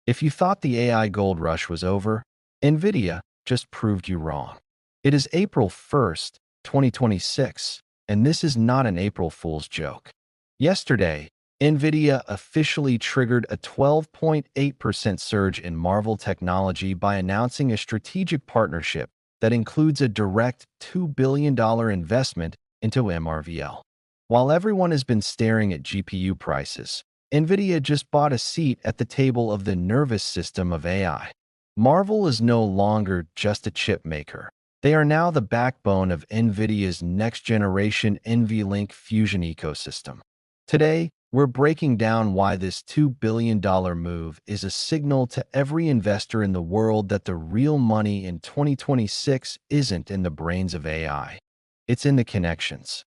If you thought the AI gold rush was over, Nvidia just proved you wrong. It is April 1st, 2026, and this is not an April Fool's joke. Yesterday, Nvidia officially triggered a 12.8% surge in Marvell Technology by announcing a strategic partnership that includes a direct $2 billion investment into MRVL. While everyone has been staring at GPU prices, Nvidia just bought a seat at the table of the nervous system of AI. Marvell is no longer just a chip maker. They are now the backbone of Nvidia's next-generation NVLink Fusion ecosystem. Today, we're breaking down why this $2 billion move is a signal to every investor in the world that the real money in 2026 isn't in the brains of AI. It's in the connections.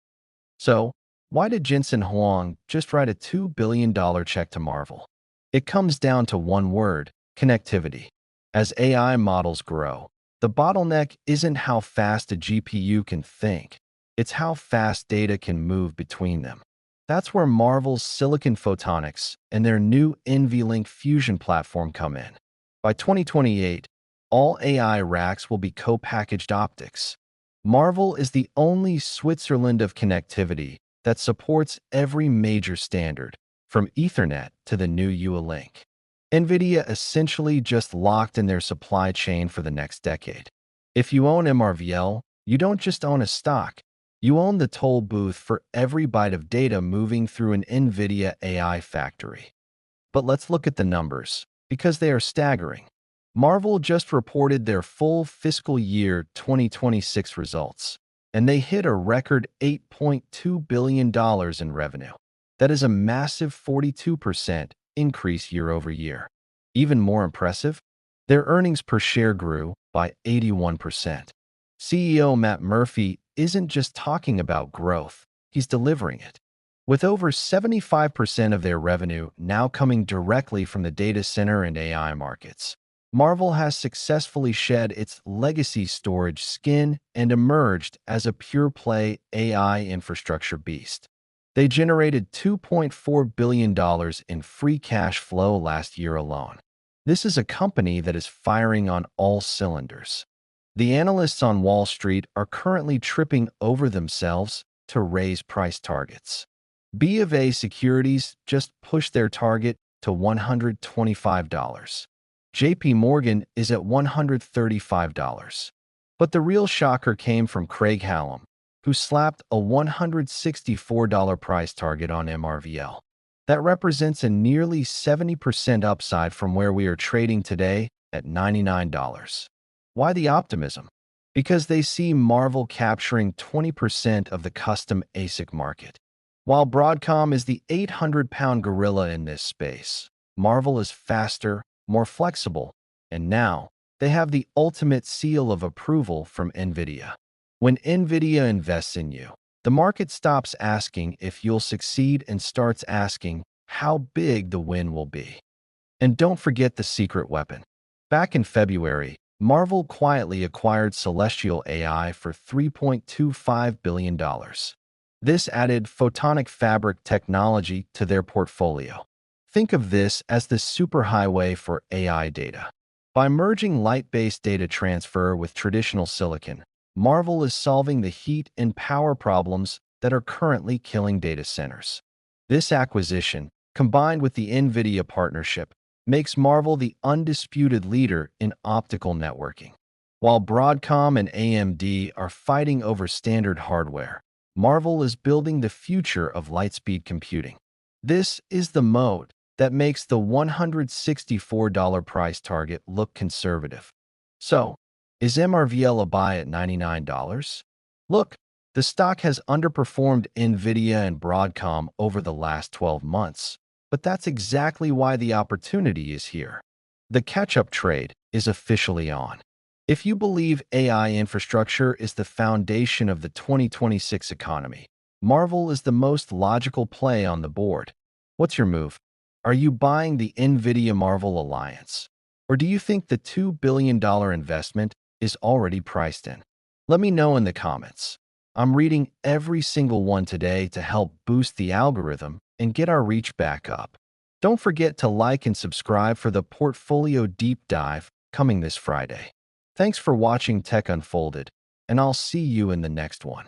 So, why did Jensen Huang just write a $2 billion check to Marvell? It comes down to one word: connectivity. As AI models grow, the bottleneck isn't how fast a GPU can think, it's how fast data can move between them. That's where Marvell's silicon photonics and their new NVLink Fusion platform come in. By 2028, all AI racks will be co-packaged optics. Marvell is the only Switzerland of connectivity that supports every major standard, from Ethernet to the new UA-Link. Nvidia essentially just locked in their supply chain for the next decade. If you own MRVL, you don't just own a stock, you own the toll booth for every byte of data moving through an Nvidia AI factory. But let's look at the numbers, because they are staggering. Marvell just reported their full fiscal year 2026 results, and they hit a record $8.2 billion in revenue. That is a massive 42% increase year over year. Even more impressive, their earnings per share grew by 81%. CEO Matt Murphy isn't just talking about growth, he's delivering it. With over 75% of their revenue now coming directly from the data center and AI markets, Marvell has successfully shed its legacy storage skin and emerged as a pure-play AI infrastructure beast. They generated $2.4 billion in free cash flow last year alone. This is a company that is firing on all cylinders. The analysts on Wall Street are currently tripping over themselves to raise price targets. BofA Securities just pushed their target to $125. JP Morgan is at $135. But the real shocker came from Craig Hallam, who slapped a $164 price target on MRVL. That represents a nearly 70% upside from where we are trading today at $99. Why the optimism? Because they see Marvell capturing 20% of the custom ASIC market. While Broadcom is the 800-pound gorilla in this space, Marvell is faster, more flexible, and now they have the ultimate seal of approval from Nvidia. When Nvidia invests in you, the market stops asking if you'll succeed and starts asking how big the win will be. And don't forget the secret weapon. Back in February, Marvell quietly acquired Celestial AI for $3.25 billion. This added photonic fabric technology to their portfolio. Think of this as the superhighway for AI data. By merging light-based data transfer with traditional silicon, Marvell is solving the heat and power problems that are currently killing data centers. This acquisition, combined with the Nvidia partnership, makes Marvell the undisputed leader in optical networking. While Broadcom and AMD are fighting over standard hardware, Marvell is building the future of lightspeed computing. This is the mode that makes the $164 price target look conservative. So, is MRVL a buy at $99? Look, the stock has underperformed Nvidia and Broadcom over the last 12 months, but that's exactly why the opportunity is here. The catch-up trade is officially on. If you believe AI infrastructure is the foundation of the 2026 economy, Marvell is the most logical play on the board. What's your move? Are you buying the Nvidia-Marvell alliance? Or do you think the $2 billion investment is already priced in? Let me know in the comments. I'm reading every single one today to help boost the algorithm and get our reach back up. Don't forget to like and subscribe for the portfolio deep dive coming this Friday. Thanks for watching Tech Unfolded, and I'll see you in the next one.